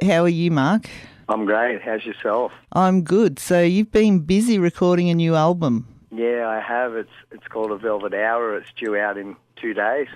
How are you, Mark? I'm great. How's yourself? I'm good. So you've been busy recording a new album. Yeah, I have. It's called A Velvet Hour. It's due out in 2 days.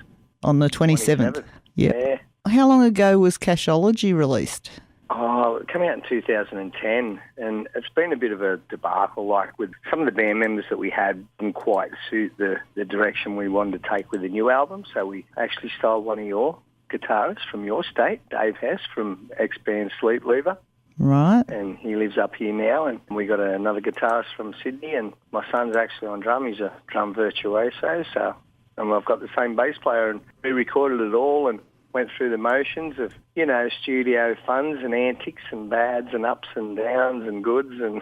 On the 27th? Yeah. How long ago was Cashology released? Oh, it came out in 2010, and it's been a bit of a debacle. Like, with some of the band members that we had didn't quite suit the direction we wanted to take with the new album, so we actually stole one of your guitarists from your state, Dave Hess, from ex-band Sleep Lever. Right. And he lives up here now, and we got another guitarist from Sydney, and my son's actually on drum. He's a drum virtuoso, and I've got the same bass player, and we recorded it all and went through the motions of, studio funds and antics and bads and ups and downs and goods and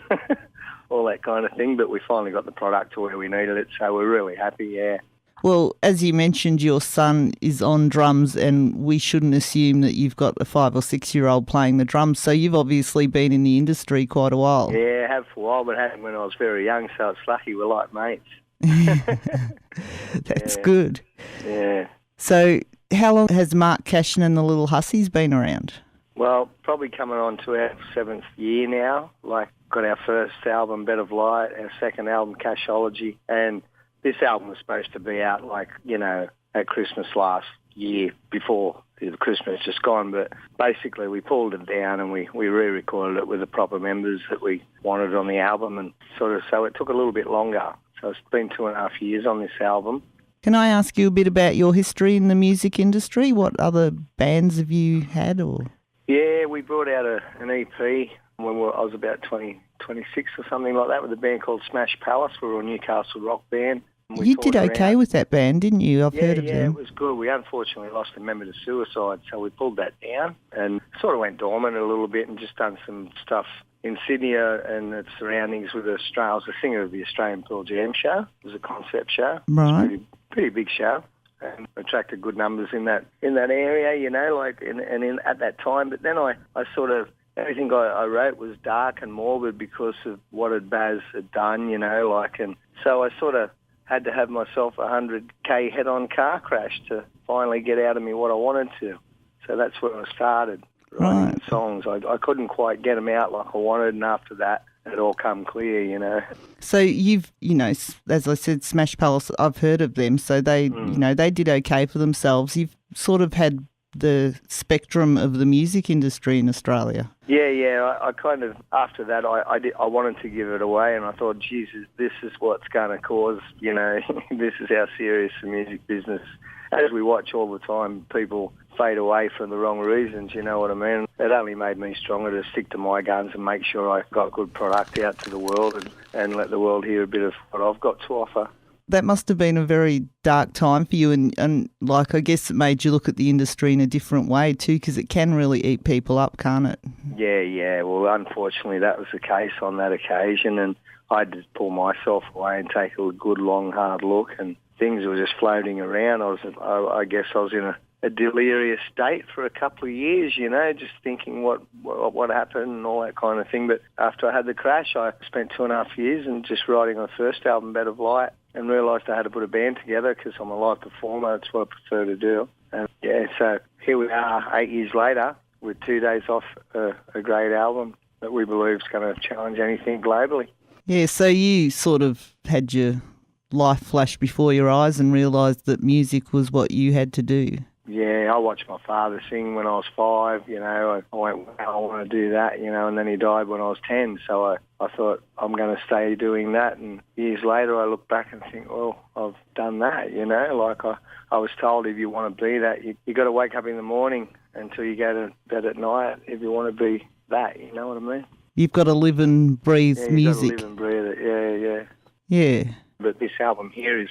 all that kind of thing, but we finally got the product to where we needed it, so we're really happy, yeah. Well, as you mentioned, your son is on drums, and we shouldn't assume that you've got a 5 or 6 year old playing the drums, so you've obviously been in the industry quite a while. Yeah, I have for a while, but I had when I was very young, so it's lucky we're like mates. That's good. Yeah. So how long has Mark Cashin and the Little Hussys been around? Well, probably coming on to our 7th year now. Got our first album, Bed of Light, our second album, Cashology, and this album was supposed to be out at Christmas last year, before the Christmas just gone, but basically we pulled it down and we re-recorded it with the proper members that we wanted on the album, and so it took a little bit longer. So it's been 2.5 years on this album. Can I ask you a bit about your history in the music industry? What other bands have you had? Or Yeah, we brought out an EP when I was about 26 or something like that, with a band called Smash Palace. We were a Newcastle rock band. You did okay with that band, didn't you? I've heard of them. Yeah, it was good. We unfortunately lost a member to suicide, so we pulled that down and sort of went dormant a little bit and just done some stuff in Sydney and its surroundings with Australia. I was the singer of the Australian Pearl Jam show. It was a concept show. Right. It was a pretty big show and attracted good numbers in that area, at that time. But then I sort of, everything I wrote was dark and morbid because of what Baz had done, and so I sort of had to have myself a 100k head-on car crash to finally get out of me what I wanted to. So that's where I started writing songs. I couldn't quite get them out like I wanted, and after that, it all come clear, So you've, as I said, Smash Palace, I've heard of them, so they, they did okay for themselves. You've sort of had the spectrum of the music industry in Australia. Yeah. I kind of, after that, I wanted to give it away, and I thought, Jesus, this is what's going to cause, this is how serious the music business, as we watch all the time, people fade away for the wrong reasons, you know what I mean? It only made me stronger to stick to my guns and make sure I got good product out to the world and let the world hear a bit of what I've got to offer. That must have been a very dark time for you, and I guess it made you look at the industry in a different way too, because it can really eat people up, can't it? Yeah. Well, unfortunately, that was the case on that occasion, and I had to pull myself away and take a good, long, hard look, and things were just floating around. I guess I was in a delirious state for a couple of years, just thinking what happened and all that kind of thing. But after I had the crash, I spent 2.5 years and just writing my first album, Bed of Light, and realised I had to put a band together because I'm a live performer. That's what I prefer to do. And so here we are 8 years later with 2 days off a great album that we believe is going to challenge anything globally. Yeah, so you sort of had your life flash before your eyes and realised that music was what you had to do. Yeah, I watched my father sing when I was 5, I went, wow, I want to do that, and then he died when I was 10, so I thought I'm going to stay doing that, and years later I look back and think, well, I've done that, I was told if you want to be that, you got to wake up in the morning until you go to bed at night if you want to be that, you know what I mean? You've got to live and breathe music. You've got to live and breathe it, yeah. Yeah. But this album here is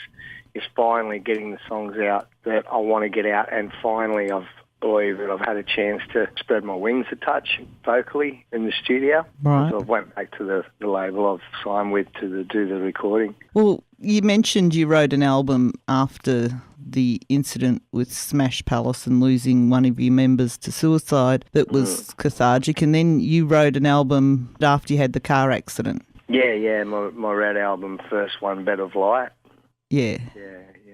finally getting the songs out that I want to get out, and finally I've had a chance to spread my wings a touch vocally in the studio. Right. So I've went back to the label I've signed with to do the recording. Well, you mentioned you wrote an album after the incident with Smash Palace and losing one of your members to suicide that was cathartic, and then you wrote an album after you had the car accident. Yeah, my Red album, first one, Bed of Light. Yeah.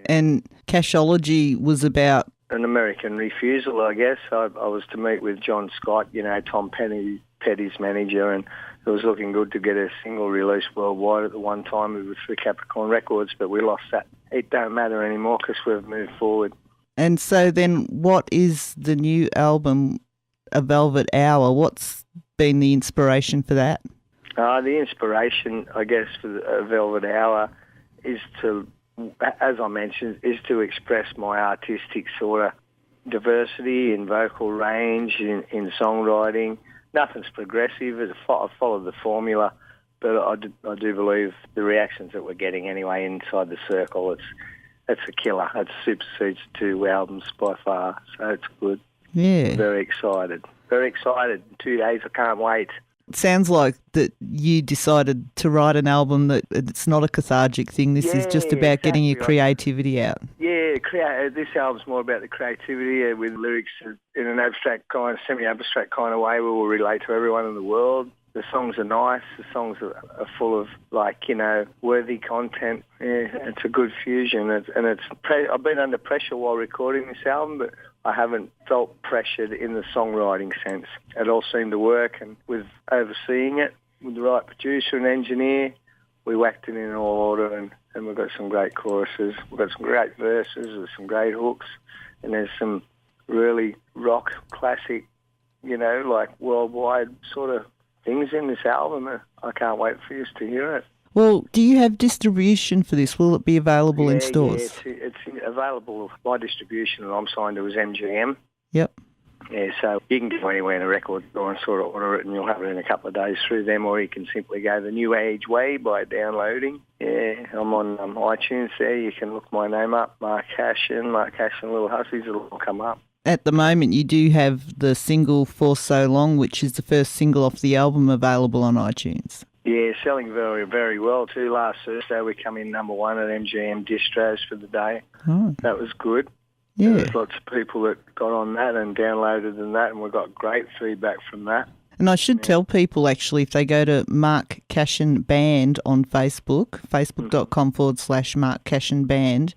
And Cashology was about an American refusal, I guess. I was to meet with John Scott, Tom Petty's manager, and it was looking good to get a single released worldwide at the one time. It was for Capricorn Records, but we lost that. It don't matter anymore because we've moved forward. And so then what is the new album, A Velvet Hour? What's been the inspiration for that? The inspiration, I guess, for A Velvet Hour is to, as I mentioned, is to express my artistic sort of diversity in vocal range, in songwriting. Nothing's progressive. I follow the formula, but I do believe the reactions that we're getting anyway inside the circle, it's a killer. It supersedes 2 albums by far, so it's good. Yeah. Very excited. Very excited. 2 days, I can't wait. It sounds like that you decided to write an album that it's not a cathartic thing. This is just about getting your creativity out. Yeah, this album's more about the creativity with lyrics in an abstract kind, semi-abstract kind of way where we'll relate to everyone in the world. The songs are nice. The songs are full of, worthy content. Yeah, it's a good fusion. I've been under pressure while recording this album, but I haven't felt pressured in the songwriting sense. It all seemed to work, and with overseeing it with the right producer and engineer, we whacked it in all order, and we've got some great choruses. We've got some great verses with some great hooks, and there's some really rock classic, worldwide sort of things in this album. I can't wait for you to hear it. Well, do you have distribution for this? Will it be available in stores? Yeah, it's available. My distribution that I'm signed to is MGM. Yep. Yeah, so you can go anywhere in a record store and sort of order it, and you'll have it in a couple of days through them, or you can simply go the New Age way by downloading. Yeah, I'm on iTunes there. You can look my name up, Mark Cashin, Little Hussys, it'll come up. At the moment, you do have the single For So Long, which is the first single off the album, available on iTunes. Yeah, selling very, very well too. Last Thursday we come in number 1 at MGM Distros for the day. Oh. That was good. Yeah. There's lots of people that got on that and downloaded and we got great feedback from that. And I should tell people, actually, if they go to Mark Cashin Band on Facebook, facebook.com/Mark Cashin Band,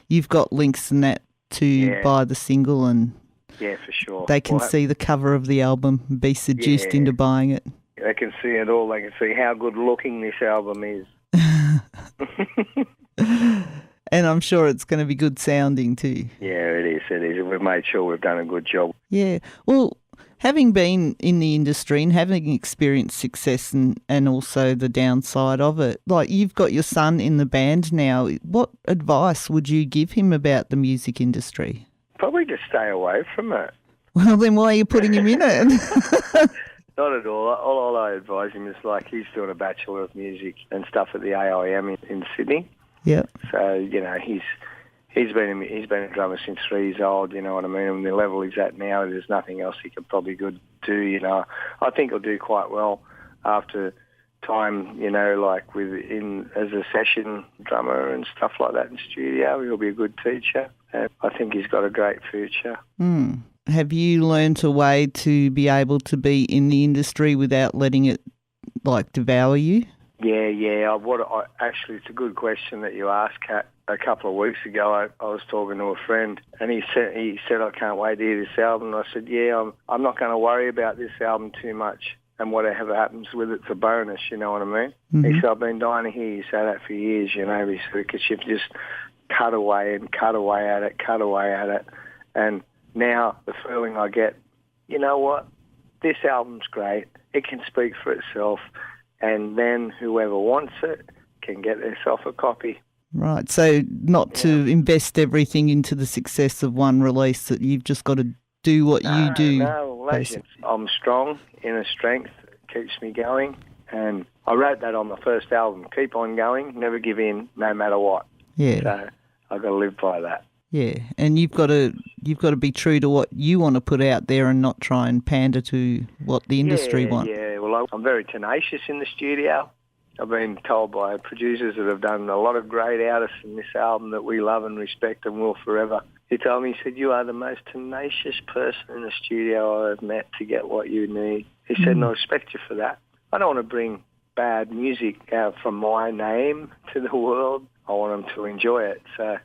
you've got links in that to buy the single, and yeah, for sure. They can see the cover of the album and be seduced into buying it. They can see it all. They can see how good looking this album is. And I'm sure it's going to be good sounding too. Yeah, it is. We've made sure we've done a good job. Yeah. Well, having been in the industry and having experienced success and also the downside of it, like you've got your son in the band now, what advice would you give him about the music industry? Probably to stay away from it. Well, then why are you putting him in it? Not at all. All I advise him is he's doing a Bachelor of Music and stuff at the AIM in Sydney. Yeah. So, he's been a drummer since 3 years old, you know what I mean? And the level he's at now, there's nothing else he could probably do, I think he'll do quite well after time, as a session drummer and stuff like that in studio. He'll be a good teacher. I think he's got a great future. Have you learnt a way to be able to be in the industry without letting it, devour you? Yeah. Actually, it's a good question that you asked, Kat. A couple of weeks ago, I was talking to a friend, and he said, I can't wait to hear this album. And I said, I'm not going to worry about this album too much, and whatever happens with it's a bonus, you know what I mean? Mm-hmm. He said, I've been dying to hear you say that for years, he said, because you've just cut away at it, and now the feeling I get, you know what, this album's great, it can speak for itself, and then whoever wants it can get themselves a copy. Right, so not to invest everything into the success of one release, that you've just got to do what you do. No, I'm strong, inner strength, keeps me going, and I wrote that on the first album, keep on going, never give in, no matter what. Yeah. So I've got to live by that. Yeah, and you've got to be true to what you want to put out there and not try and pander to what the industry wants. Yeah, well, I'm very tenacious in the studio. I've been told by producers that have done a lot of great artists in this album that we love and respect and will forever. He told me, he said, you are the most tenacious person in the studio I've met to get what you need. He said, and I respect you for that. I don't want to bring bad music out from my name to the world. I want them to enjoy it. So,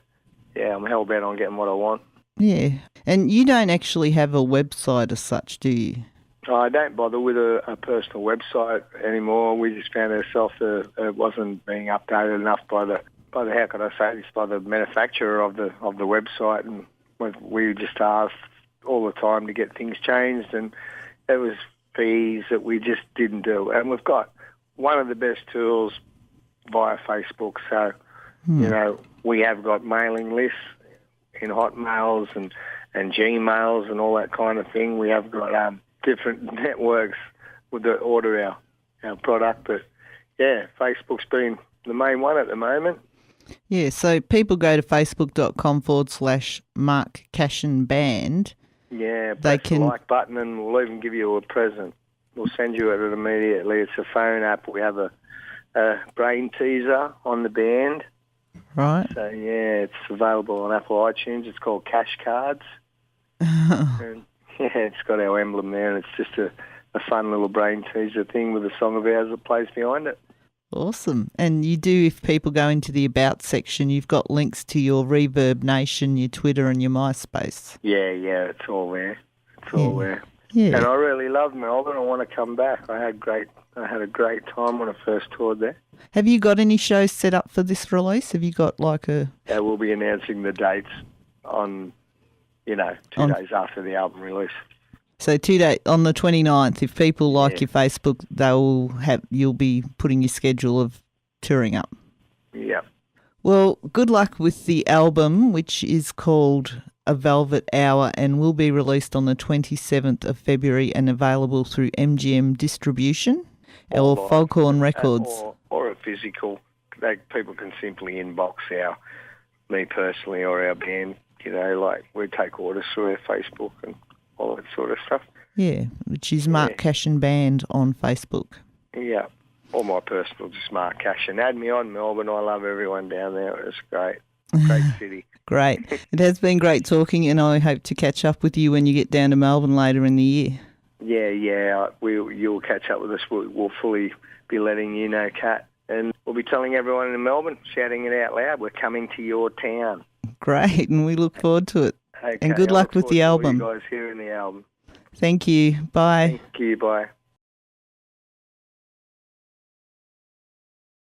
yeah, I'm hell-bent on getting what I want. Yeah. And you don't actually have a website as such, do you? I don't bother with a personal website anymore. We just found ourselves it wasn't being updated enough by the how could I say this, by the manufacturer of the website, and we just asked all the time to get things changed, and it was fees that we just didn't do. And we've got one of the best tools via Facebook, so you know, we have got mailing lists in Hotmails and Gmails and all that kind of thing. We have got different networks with the order our product, but yeah, Facebook's been the main one at the moment. Yeah, so people go to facebook.com/Mark Cashin Band. Yeah, press the like button and we'll even give you a present. We'll send you it immediately. It's a phone app. We have a brain teaser on the band. Right. So, yeah, it's available on Apple iTunes. It's called Cash Cards. And, yeah, it's got our emblem there, and it's just a fun little brain teaser thing with a song of ours that plays behind it. Awesome. And you do, if people go into the About section, you've got links to your Reverb Nation, your Twitter and your MySpace. Yeah, it's all there. It's all there. Yeah. And I really love Melbourne. I want to come back. I had a great time when I first toured there. Have you got any shows set up for this release? Have you got like a... Yeah, we'll be announcing the dates on, 2 days after the album release. So 2 days, on the 29th, if people like your Facebook, you'll be putting your schedule of touring up. Yeah. Well, good luck with the album, which is called A Velvet Hour and will be released on the 27th of February and available through MGM Distribution or Foghorn Records. Or a physical. People can simply inbox me personally or our band, we take orders through our Facebook and all that sort of stuff. Yeah, which is Mark Cashin Band on Facebook. Yeah, or my personal, just Mark Cashin. Add me on Melbourne. I love everyone down there. It's great. Great city. Great. It has been great talking, and I hope to catch up with you when you get down to Melbourne later in the year. Yeah. You'll catch up with us. We'll fully be letting you know, Kat. And we'll be telling everyone in Melbourne, shouting it out loud, we're coming to your town. Great, and we look forward to it. Okay, and good luck with the album. You guys hearing the album. Thank you. Bye. Thank you. Bye.